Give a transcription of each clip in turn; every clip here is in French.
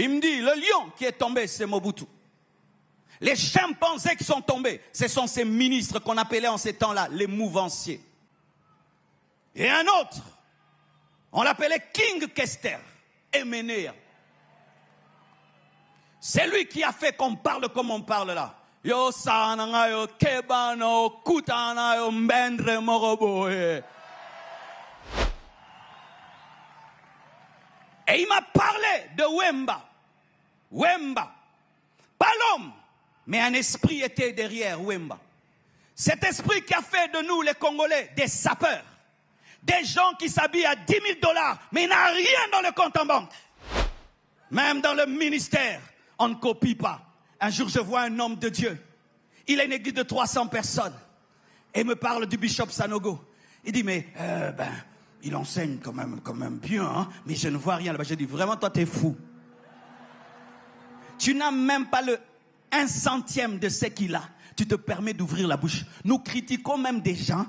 Il me dit, le lion qui est tombé, c'est Mobutu. Les chimpanzés qui sont tombés, ce sont ces ministres qu'on appelait en ces temps-là les mouvanciers. Et un autre, on l'appelait King Kester, Emenea. C'est lui qui a fait qu'on parle comme on parle là. Yo sananga yo kebano kutana yo mbendre moroboe. Et il m'a parlé de Wemba. Wemba. Pas l'homme, mais un esprit était derrière Wemba. Cet esprit qui a fait de nous les Congolais des sapeurs. Des gens qui s'habillent à 10 000 $, mais il n'a rien dans le compte en banque. Même dans le ministère, on ne copie pas. Un jour, je vois un homme de Dieu. Il a une église de 300 personnes. Et me parle du bishop Sanogo. Il dit, mais, il enseigne quand même bien, hein, mais je ne vois rien là-bas. Je dis, vraiment, toi, t'es fou. Tu n'as même pas le 1/100 de ce qu'il a. Tu te permets d'ouvrir la bouche. Nous critiquons même des gens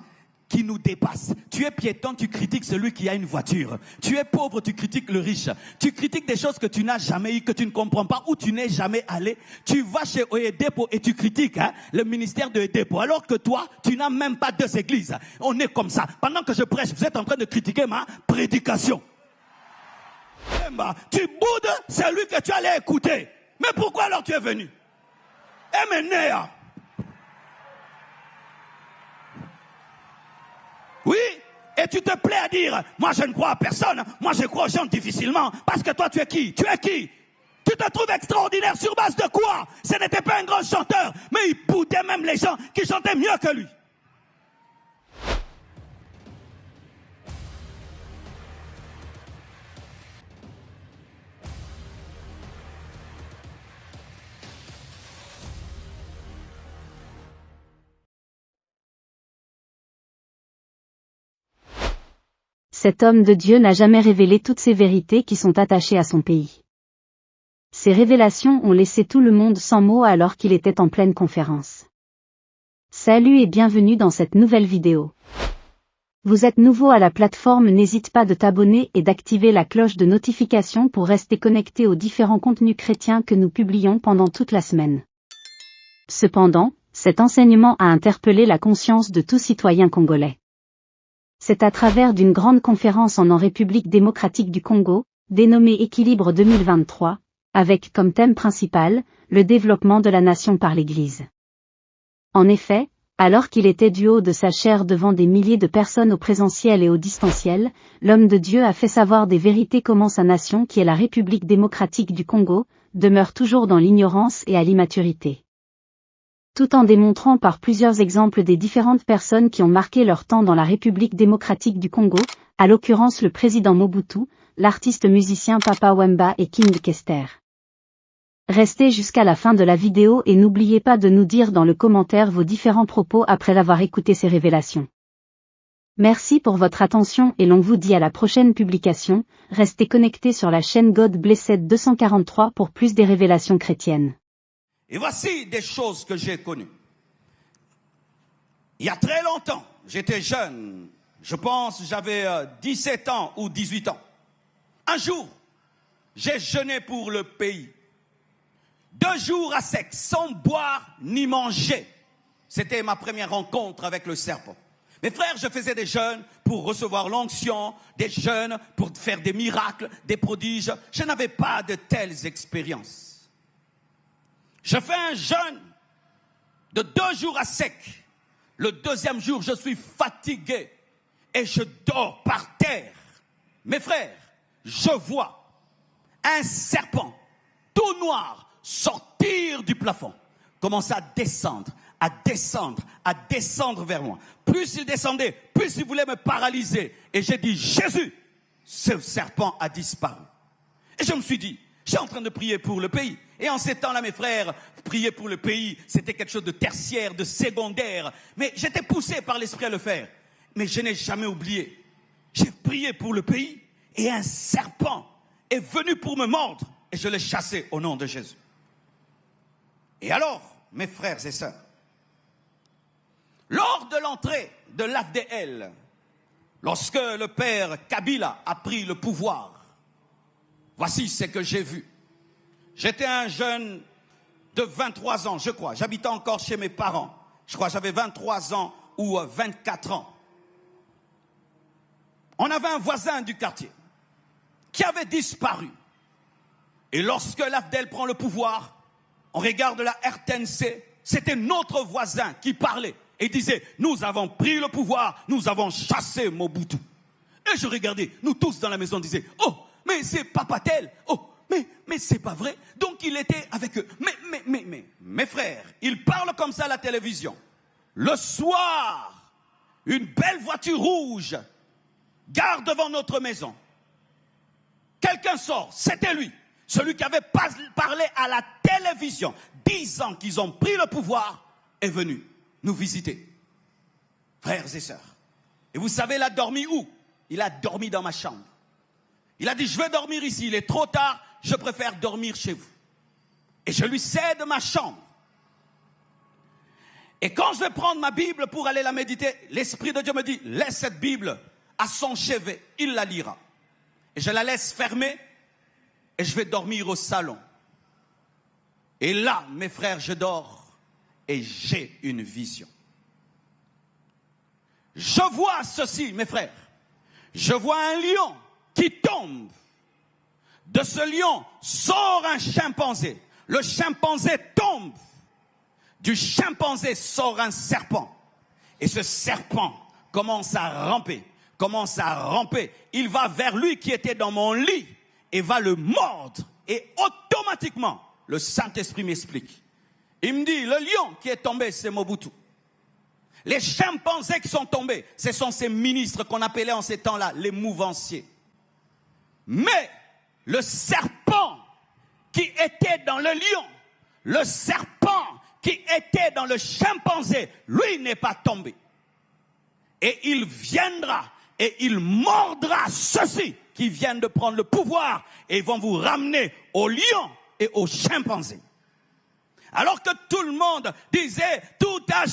qui nous dépassent. Tu es piéton, tu critiques celui qui a une voiture. Tu es pauvre, tu critiques le riche. Tu critiques des choses que tu n'as jamais eues, que tu ne comprends pas, où tu n'es jamais allé. Tu vas chez Oyedepo et tu critiques le ministère de Oyedepo, alors que toi, tu n'as même pas 2 églises. On est comme ça. Pendant que je prêche, vous êtes en train de critiquer ma prédication. Tu boudes celui que tu allais écouter. Mais pourquoi alors tu es venu? Emenea. Oui, et tu te plais à dire, moi je ne crois à personne, moi je crois aux gens difficilement, parce que toi tu es qui? Tu es qui? Tu te trouves extraordinaire sur base de quoi? Ce n'était pas un grand chanteur, mais il boudait même les gens qui chantaient mieux que lui. Cet homme de Dieu n'a jamais révélé toutes ces vérités qui sont attachées à son pays. Ces révélations ont laissé tout le monde sans mots alors qu'il était en pleine conférence. Salut et bienvenue dans cette nouvelle vidéo. Vous êtes nouveau à la plateforme, n'hésite pas de t'abonner et d'activer la cloche de notification pour rester connecté aux différents contenus chrétiens que nous publions pendant toute la semaine. Cependant, cet enseignement a interpellé la conscience de tout citoyen congolais. C'est à travers d'une grande conférence en République démocratique du Congo, dénommée Équilibre 2023, avec comme thème principal, le développement de la nation par l'Église. En effet, alors qu'il était du haut de sa chair devant des milliers de personnes au présentiel et au distanciel, l'homme de Dieu a fait savoir des vérités comment sa nation qui est la République démocratique du Congo, demeure toujours dans l'ignorance et à l'immaturité. Tout en démontrant par plusieurs exemples des différentes personnes qui ont marqué leur temps dans la République démocratique du Congo, à l'occurrence le président Mobutu, l'artiste musicien Papa Wemba et King Kester. Restez jusqu'à la fin de la vidéo et n'oubliez pas de nous dire dans le commentaire vos différents propos après l'avoir écouté ces révélations. Merci pour votre attention et l'on vous dit à la prochaine publication, restez connectés sur la chaîne God Blessed 243 pour plus des révélations chrétiennes. Et voici des choses que j'ai connues. Il y a très longtemps, j'étais jeune, je pense j'avais 17 ans ou 18 ans. Un jour, j'ai jeûné pour le pays. 2 jours à sec, sans boire ni manger. C'était ma première rencontre avec le serpent. Mes frères, je faisais des jeûnes pour recevoir l'onction, des jeûnes pour faire des miracles, des prodiges. Je n'avais pas de telles expériences. Je fais un jeûne de 2 jours à sec. Le 2e jour, je suis fatigué et je dors par terre. Mes frères, je vois un serpent tout noir sortir du plafond, commencer à descendre, à descendre, à descendre vers moi. Plus il descendait, plus il voulait me paralyser. Et j'ai dit, Jésus, ce serpent a disparu. Et je me suis dit, je suis en train de prier pour le pays. Et en ces temps-là, mes frères, prier pour le pays, c'était quelque chose de tertiaire, de secondaire. Mais j'étais poussé par l'esprit à le faire. Mais je n'ai jamais oublié. J'ai prié pour le pays et un serpent est venu pour me mordre. Et je l'ai chassé au nom de Jésus. Et alors, mes frères et sœurs, lors de l'entrée de l'AFDL, lorsque le père Kabila a pris le pouvoir, voici ce que j'ai vu. J'étais un jeune de 23 ans, je crois. J'habitais encore chez mes parents. Je crois que j'avais 23 ans ou 24 ans. On avait un voisin du quartier qui avait disparu. Et lorsque l'AFDEL prend le pouvoir, on regarde la RTNC, c'était notre voisin qui parlait et disait « Nous avons pris le pouvoir, nous avons chassé Mobutu ». Et je regardais, nous tous dans la maison, on disait « Oh, mais c'est Papa tel, oh, mais c'est pas vrai ». Donc il était avec eux. Mais, mes frères, ils parlent comme ça à la télévision. Le soir, une belle voiture rouge gare devant notre maison. Quelqu'un sort, c'était lui. Celui qui avait parlé à la télévision, 10 ans qu'ils ont pris le pouvoir, est venu nous visiter. Frères et sœurs. Et vous savez, il a dormi où? Il a dormi dans ma chambre. Il a dit, je vais dormir ici, il est trop tard, je préfère dormir chez vous. Et je lui cède ma chambre. Et quand je vais prendre ma Bible pour aller la méditer, l'Esprit de Dieu me dit, laisse cette Bible à son chevet, il la lira. Et je la laisse fermer. Et je vais dormir au salon. Et là, mes frères, je dors et j'ai une vision. Je vois ceci, mes frères. Je vois un lion qui tombe. De ce lion sort un chimpanzé. Le chimpanzé tombe. Du chimpanzé sort un serpent. Et ce serpent commence à ramper. Il va vers lui qui était dans mon lit. Et va le mordre. Et automatiquement, le Saint-Esprit m'explique. Il me dit, le lion qui est tombé, c'est Mobutu. Les chimpanzés qui sont tombés, ce sont ces ministres qu'on appelait en ces temps-là les mouvanciers. Mais le serpent qui était dans le lion, le serpent qui était dans le chimpanzé, lui n'est pas tombé. Et il viendra et il mordra ceux-ci qui viennent de prendre le pouvoir et ils vont vous ramener au lion et au chimpanzé. Alors que tout le monde disait tout a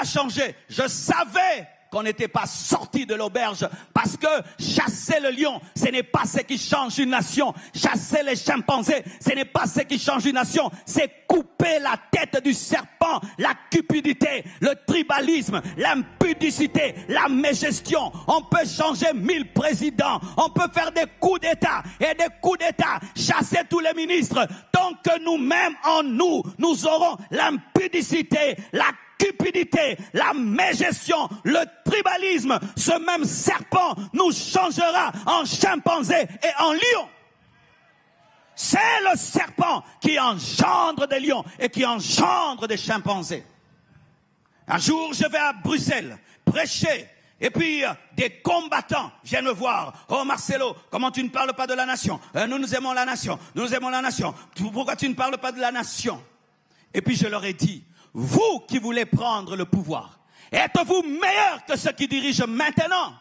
changé. Je savais qu'on n'était pas sorti de l'auberge parce que chasser le lion, ce n'est pas ce qui change une nation. Chasser les chimpanzés, ce n'est pas ce qui change une nation. C'est couper la tête du serpent, la cupidité, le tribalisme, l'impudicité, la mégestion. On peut changer 1000 présidents, on peut faire des coups d'État et des coups d'État, chasser tous les ministres. Tant que nous-mêmes en nous, nous aurons l'impudicité, la cupidité, la mégestion, le tribalisme, ce même serpent nous changera en chimpanzé et en lion. C'est le serpent qui engendre des lions et qui engendre des chimpanzés. Un jour, je vais à Bruxelles prêcher et puis des combattants viennent me voir. Oh Marcelo, comment tu ne parles pas de la nation? Nous aimons la nation, nous aimons la nation. Pourquoi tu ne parles pas de la nation? Et puis je leur ai dit, vous qui voulez prendre le pouvoir, êtes-vous meilleur que ceux qui dirigent maintenant?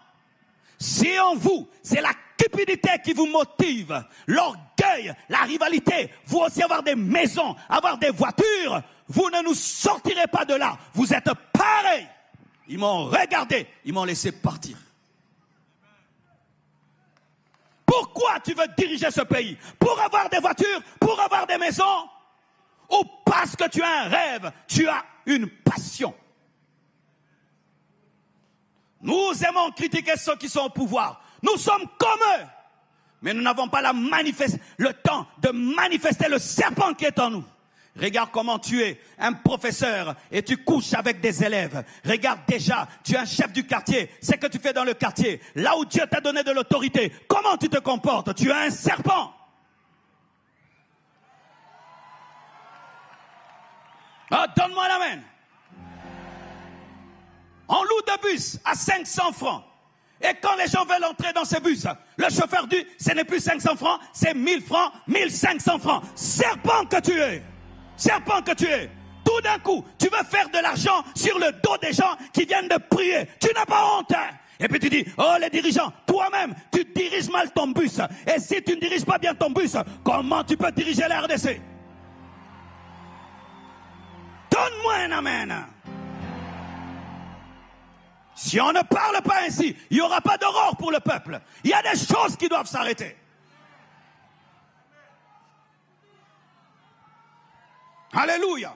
Si en vous, c'est la cupidité qui vous motive, l'orgueil, la rivalité, vous aussi avoir des maisons, avoir des voitures, vous ne nous sortirez pas de là. Vous êtes pareils. Ils m'ont regardé, ils m'ont laissé partir. Pourquoi tu veux diriger ce pays? Pour avoir des voitures, pour avoir des maisons? Ou parce que tu as un rêve, tu as une passion? Nous aimons critiquer ceux qui sont au pouvoir. Nous sommes comme eux. Mais nous n'avons pas le temps de manifester le serpent qui est en nous. Regarde comment tu es un professeur et tu couches avec des élèves. Regarde déjà, tu es un chef du quartier. C'est que tu fais dans le quartier. Là où Dieu t'a donné de l'autorité, comment tu te comportes? Tu es un serpent. Ah, donne-moi l'amen. On loue des bus à 500 francs. Et quand les gens veulent entrer dans ces bus, le chauffeur dit, ce n'est plus 500 francs, c'est 1000 francs, 1500 francs. Serpent que tu es. Serpent que tu es. Tout d'un coup, tu veux faire de l'argent sur le dos des gens qui viennent de prier. Tu n'as pas honte. Et puis tu dis, oh les dirigeants, toi-même, tu diriges mal ton bus. Et si tu ne diriges pas bien ton bus, comment tu peux diriger la RDC? Donne-moi un amen. Si on ne parle pas ainsi, il n'y aura pas d'aurore pour le peuple. Il y a des choses qui doivent s'arrêter. Alléluia.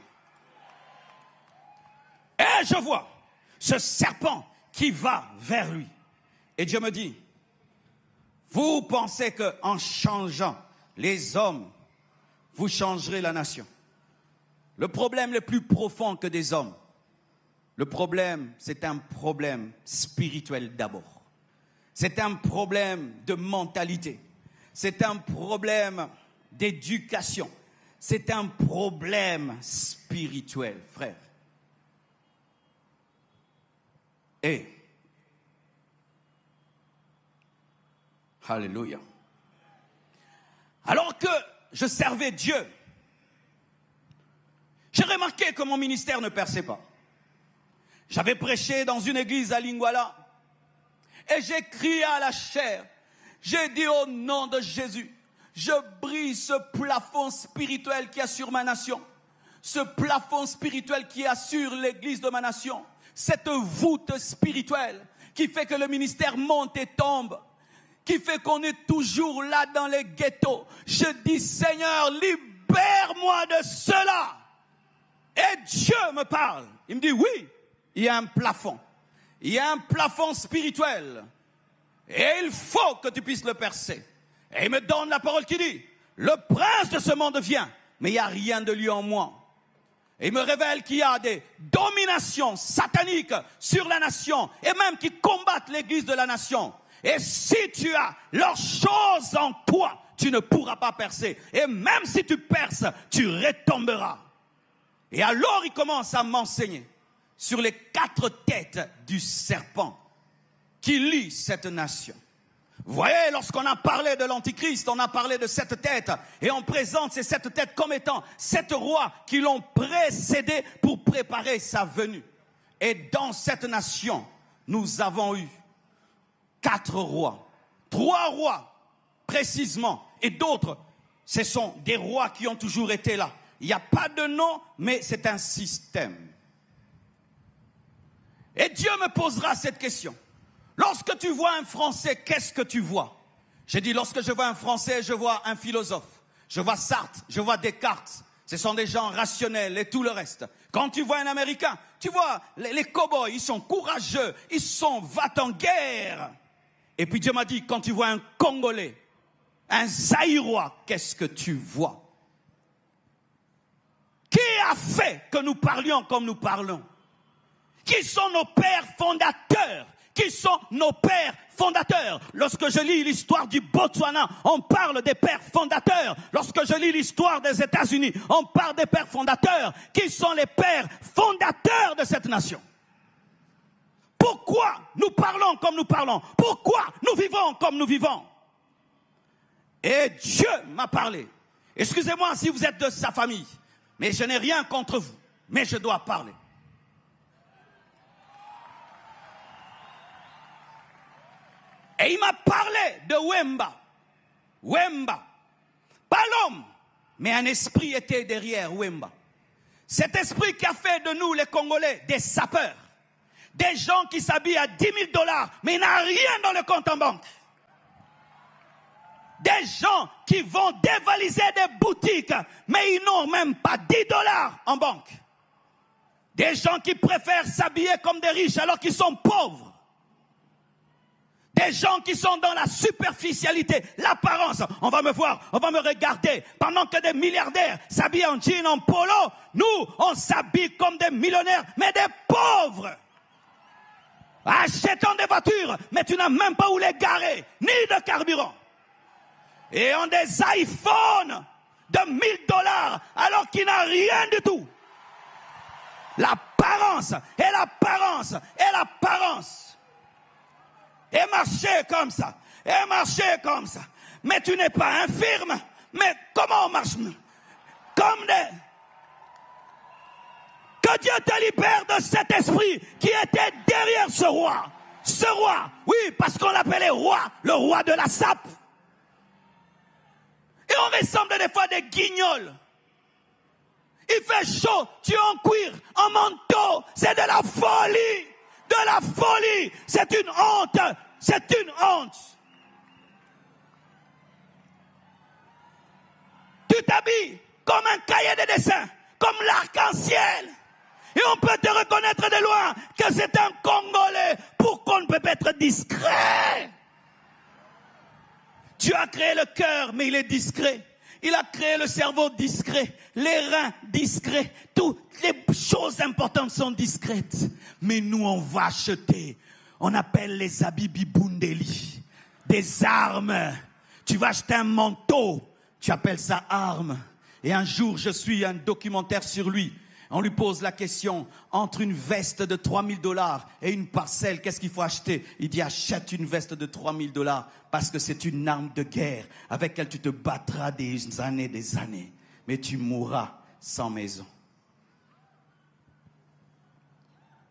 Et je vois ce serpent qui va vers lui. Et Dieu me dit, vous pensez qu'en changeant les hommes, vous changerez la nation. Le problème le plus profond que des hommes, le problème, c'est un problème spirituel d'abord. C'est un problème de mentalité. C'est un problème d'éducation. C'est un problème spirituel, frère. Et, alléluia. Alors que je servais Dieu, j'ai remarqué que mon ministère ne perçait pas. J'avais prêché dans une église à Lingwala et j'ai crié à la chair. J'ai dit au nom de Jésus, je brise ce plafond spirituel qui assure ma nation. Ce plafond spirituel qui assure l'église de ma nation. Cette voûte spirituelle qui fait que le ministère monte et tombe. Qui fait qu'on est toujours là dans les ghettos. Je dis, Seigneur, libère-moi de cela. Et Dieu me parle. Il me dit, oui, il y a un plafond. Il y a un plafond spirituel. Et il faut que tu puisses le percer. Et il me donne la parole qui dit, le prince de ce monde vient, mais il n'y a rien de lui en moi. Et il me révèle qu'il y a des dominations sataniques sur la nation, et même qui combattent l'église de la nation. Et si tu as leurs choses en toi, tu ne pourras pas percer. Et même si tu perces, tu retomberas. Et alors il commence à m'enseigner sur les 4 têtes du serpent qui lie cette nation. Vous voyez, lorsqu'on a parlé de l'Antichrist, on a parlé de 7 têtes. Et on présente ces 7 têtes comme étant 7 rois qui l'ont précédé pour préparer sa venue. Et dans cette nation, nous avons eu 4 rois. 3 rois, précisément. Et d'autres, ce sont des rois qui ont toujours été là. Il n'y a pas de nom, mais c'est un système. Et Dieu me posera cette question. Lorsque tu vois un Français, qu'est-ce que tu vois? J'ai dit, lorsque je vois un Français, je vois un philosophe. Je vois Sartre, je vois Descartes. Ce sont des gens rationnels et tout le reste. Quand tu vois un Américain, tu vois les cow-boys, ils sont courageux, ils sont va-t-en-guerre. Et puis Dieu m'a dit, quand tu vois un Congolais, un Zaïrois, qu'est-ce que tu vois? Qui a fait que nous parlions comme nous parlons? Qui sont nos pères fondateurs? Qui sont nos pères fondateurs? Lorsque je lis l'histoire du Botswana, on parle des pères fondateurs. Lorsque je lis l'histoire des États-Unis, on parle des pères fondateurs. Qui sont les pères fondateurs de cette nation? Pourquoi nous parlons comme nous parlons? Pourquoi nous vivons comme nous vivons? Et Dieu m'a parlé. Excusez-moi si vous êtes de sa famille, mais je n'ai rien contre vous, mais je dois parler. Et il m'a parlé de Wemba. Wemba. Pas l'homme, mais un esprit était derrière Wemba. Cet esprit qui a fait de nous, les Congolais, des sapeurs. Des gens qui s'habillent à 10 000 $, mais il n'a rien dans le compte en banque. Des gens qui vont dévaliser des boutiques, mais ils n'ont même pas 10 $ en banque. Des gens qui préfèrent s'habiller comme des riches alors qu'ils sont pauvres. Des gens qui sont dans la superficialité, l'apparence. On va me voir, on va me regarder. Pendant que des milliardaires s'habillent en jean, en polo, nous, on s'habille comme des millionnaires, mais des pauvres. Achetant des voitures, mais tu n'as même pas où les garer, ni de carburant. Et on des iPhones de 1 000 $, alors qu'il n'a rien du tout. L'apparence, et l'apparence, et l'apparence. Et marcher comme ça, et marcher comme ça. Mais tu n'es pas infirme. Mais comment on marche? Comme des... Que Dieu te libère de cet esprit qui était derrière ce roi. Ce roi, oui, parce qu'on l'appelait roi, le roi de la sape. Et on ressemble des fois à des guignols. Il fait chaud, tu es en cuir, en manteau, c'est de la folie. De la folie, c'est une honte, c'est une honte. Tu t'habilles comme un cahier de dessin, comme l'arc-en-ciel. Et on peut te reconnaître de loin que c'est un Congolais. Pourquoi on ne peut pas être discret? Dieu a créé le cœur, mais il est discret. Il a créé le cerveau discret, les reins discrets. Toutes les choses importantes sont discrètes. Mais nous, on va acheter. On appelle les habits bibundeli. Des armes. Tu vas acheter un manteau. Tu appelles ça arme. Et un jour, je suis un documentaire sur lui. On lui pose la question, entre une veste de 3000 $, et une parcelle, qu'est-ce qu'il faut acheter? Il dit, achète une veste de 3000 $, parce que c'est une arme de guerre, avec laquelle tu te battras des années, mais tu mourras sans maison.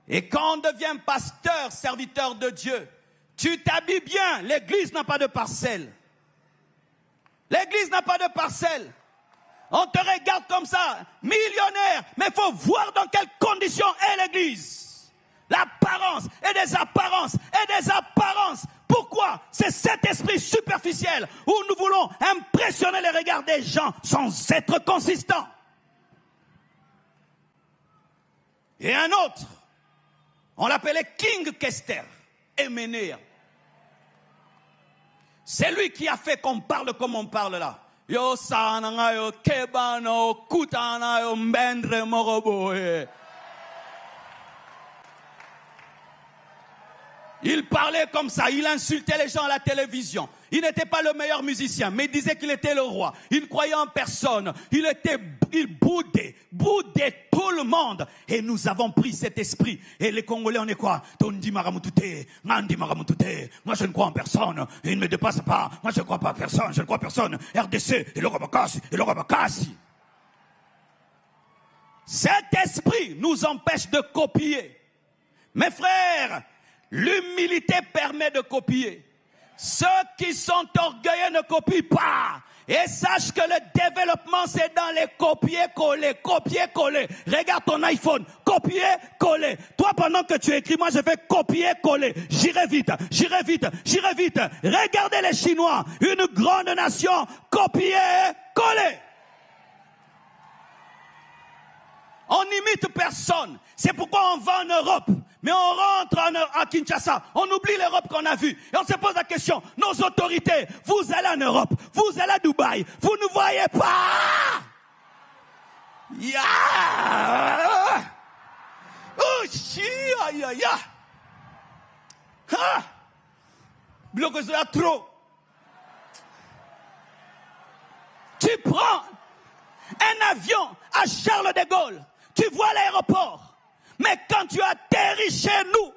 Et quand on devient pasteur, serviteur de Dieu, tu t'habilles bien, l'église n'a pas de parcelle. L'église n'a pas de parcelle. On te regarde comme ça, millionnaire, mais il faut voir dans quelles conditions est l'église. L'apparence et des apparences et des apparences. Pourquoi? C'est cet esprit superficiel où nous voulons impressionner les regards des gens sans être consistants. Et un autre, on l'appelait King Kester, Emenea. C'est lui qui a fait qu'on parle comme on parle là. Yo sana yo kebano kutana yo mbendre moroboe. Il parlait comme ça, il insultait les gens à la télévision. Il n'était pas le meilleur musicien, mais il disait qu'il était le roi. Il ne croyait en personne. Il boudait tout le monde. Et nous avons pris cet esprit. Et les Congolais, on est quoi? Tondi Maramutute, Mandi Maramutute. Moi, je ne crois en personne. Il ne me dépasse pas. Moi, je ne crois pas en personne. Je ne crois en personne. RDC, et le Rabakasi, et le Rabakasi. Cet esprit nous empêche de copier. Mes frères, l'humilité permet de copier. Ceux qui sont orgueilleux ne copient pas. Et sache que le développement, c'est dans les copier-coller. Copier-coller. Regarde ton iPhone. Copier-coller. Toi, pendant que tu écris, moi, je fais copier-coller. J'irai vite, j'irai vite, j'irai vite. Regardez les Chinois. Une grande nation. Copier-coller. On n'imite personne. C'est pourquoi on va en Europe. Mais on rentre à Kinshasa, on oublie l'Europe qu'on a vue. Et on se pose la question, nos autorités, vous allez en Europe, vous allez à Dubaï, vous ne voyez pas. Oh, chi, aïe, aïe, ah. Bloquez là trop. Tu prends un avion à Charles de Gaulle, tu vois l'aéroport. Mais quand tu atterris chez nous,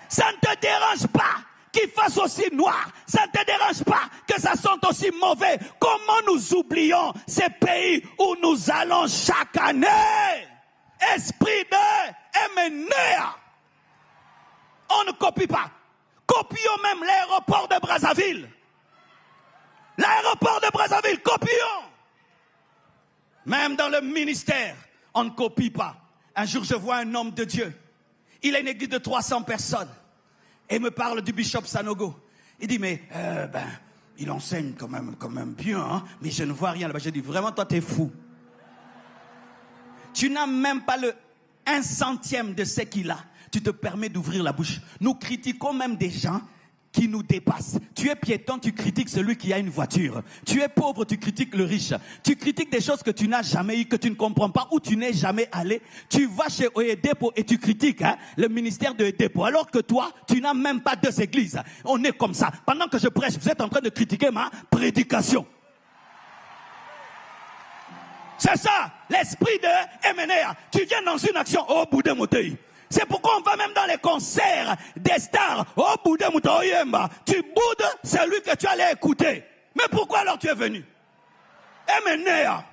ça ne te dérange pas qu'il fasse aussi noir. Ça ne te dérange pas que ça sente aussi mauvais. Comment nous oublions ces pays où nous allons chaque année? Esprit de Emenea. On ne copie pas. Copions même l'aéroport de Brazzaville. L'aéroport de Brazzaville, copions. Même dans le ministère, on ne copie pas. Un jour, je vois un homme de Dieu. Il a une église de 300 personnes. Et me parle du bishop Sanogo. Il dit, mais, il enseigne quand même bien, hein, mais je ne vois rien là-bas. Je dis, vraiment, toi, t'es fou. Tu n'as même pas le 1/100 de ce qu'il a. Tu te permets d'ouvrir la bouche. Nous critiquons même des gens qui nous dépassent. Tu es piéton, tu critiques celui qui a une voiture. Tu es pauvre, tu critiques le riche. Tu critiques des choses que tu n'as jamais eues, que tu ne comprends pas, où tu n'es jamais allé. Tu vas chez Oyedepo et tu critiques le ministère de Oyedepo. Alors que toi, tu n'as même pas 2 églises. On est comme ça. Pendant que je prêche, vous êtes en train de critiquer ma prédication. C'est ça, l'esprit de Emenea. Tu viens dans une action, oh, Boudé Motei. C'est pourquoi on va même dans les concerts des stars. Oh, Boudé Moutoyemba. Tu boudes celui que tu allais écouter. Mais pourquoi alors tu es venu? Emenea.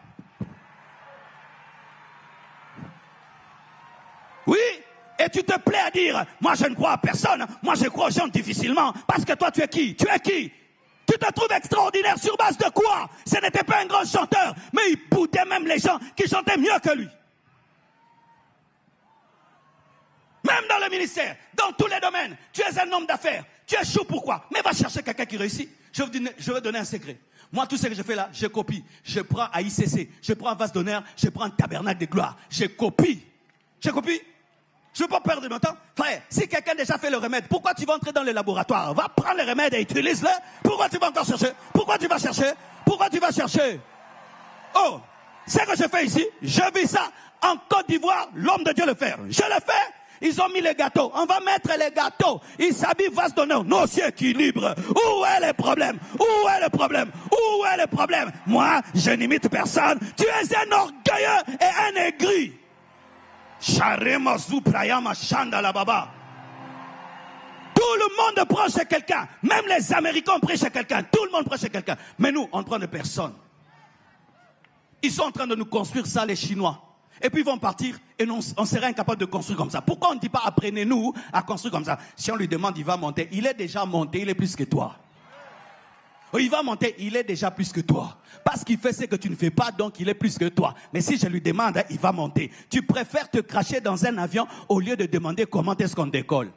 Oui, et tu te plais à dire, moi je ne crois à personne, moi je crois aux gens difficilement. Parce que toi tu es qui? Tu es qui? Tu te trouves extraordinaire sur base de quoi? Ce n'était pas un grand chanteur, mais il boudait même les gens qui chantaient mieux que lui. Même dans le ministère, dans tous les domaines, tu es un homme d'affaires. Tu es chaud, pourquoi? Mais va chercher quelqu'un qui réussit. Je vais donner un secret. Moi, tout ce que je fais là, je copie. Je prends à ICC, je prends Vase d'honneur, je prends Tabernacle de gloire. Je copie. Je copie. Je ne veux pas perdre mon temps. Frère, si quelqu'un déjà fait le remède, pourquoi tu vas entrer dans le laboratoire? Va prendre le remède et utilise-le. Pourquoi tu vas encore chercher? Pourquoi tu vas chercher? Pourquoi tu vas chercher? Oh, ce que je fais ici, je vis ça en Côte d'Ivoire, l'homme de Dieu le fait. Je le fais. Ils ont mis les gâteaux. On va mettre les gâteaux. Ils s'habillent Vase d'honneur. Non, c'est équilibre. Où est le problème? Où est le problème? Où est le problème? Moi, je n'imite personne. Tu es un orgueilleux et un aigri. Charemazou prayama chanda la baba. Tout le monde prend chez quelqu'un. Même les Américains prennent chez quelqu'un. Tout le monde prend chez quelqu'un. Mais nous, on ne prend de personne. Ils sont en train de nous construire ça, les Chinois. Et puis ils vont partir et on serait incapable de construire comme ça. Pourquoi on ne dit pas apprenez-nous à construire comme ça? Si on lui demande, il va monter. Il est déjà monté, il est plus que toi. Il va monter, il est déjà plus que toi. Parce qu'il fait ce que tu ne fais pas, donc il est plus que toi. Mais si je lui demande, il va monter. Tu préfères te cracher dans un avion au lieu de demander comment est-ce qu'on décolle.